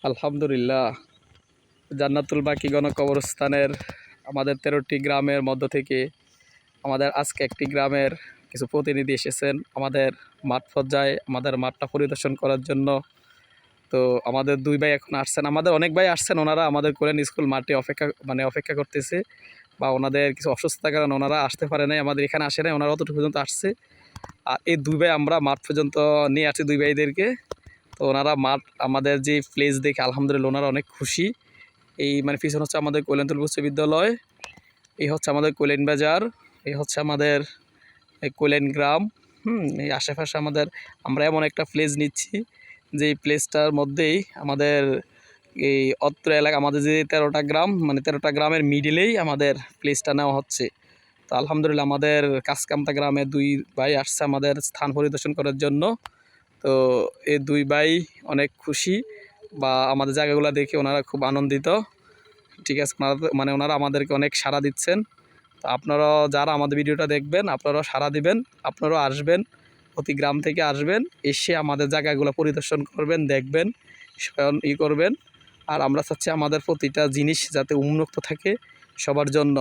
আলহামদুলিল্লাহ, জান্নাতুল বাকি গণকবরস্থানের আমাদের 13টি গ্রামের মধ্য থেকে আমাদের আজকে একটি গ্রামের কিছু প্রতিনিধি এসেছেন আমাদের মাঠ পর্যায়ে আমাদের মাঠটা পরিদর্শন করার জন্য। তো আমাদের দুই ভাই এখন আসছেন, আমাদের অনেক ভাই আসছেন, ওনারা আমাদের কোলেন স্কুল মাঠে অপেক্ষা করতেছে, বা ওনাদের কিছু অসুস্থতার কারণে ওনারা আসতে পারে নাই, আমাদের এখানে আসে নাই, ওনারা অতটুকু পর্যন্ত আসছে। আর এই দুই ভাই আমরা মাঠ পর্যন্ত নিয়ে আসছি দুই ভাইদেরকে। তো ওনারা মাঠ আমাদের যে প্লেস দেখে আলহামদুলিল্লাহ ওনারা অনেক খুশি। এই পিছনে হচ্ছে আমাদের কৈলান্তল উচ্চ বিদ্যালয়, এই হচ্ছে আমাদের কৈলেন বাজার, এই হচ্ছে আমাদের কৈলেন গ্রাম। এই আশেপাশে আমরা এমন একটা প্লেস নিচ্ছি যে প্লেসটার মধ্যেই আমাদের এই অত্র এলাকা, আমাদের যে 13টা গ্রাম 13টা গ্রামের মিডিলেই আমাদের প্লেসটা নেওয়া হচ্ছে। তো আলহামদুলিল্লাহ আমাদের কাসকামতা গ্রামে দুই ভাই আসছে আমাদের স্থান পরিদর্শন করার জন্য। তো এই দুই ভাই অনেক খুশি, বা আমাদের জায়গাগুলো দেখে ওনারা খুব আনন্দিত। ঠিক আছে, ওনারা আমাদেরকে অনেক সাড়া দিচ্ছেন। তো আপনারাও যারা আমাদের ভিডিওটা দেখবেন আপনারাও সাড়া দিবেন, আপনারাও আসবেন, প্রতি গ্রাম থেকে আসবেন, এসে আমাদের জায়গাগুলো পরিদর্শন করবেন, দেখবেন, স্বয়ং করবেন। আর আমরা চাচ্ছি আমাদের প্রতিটা জিনিস যাতে উন্মুক্ত থাকে সবার জন্য।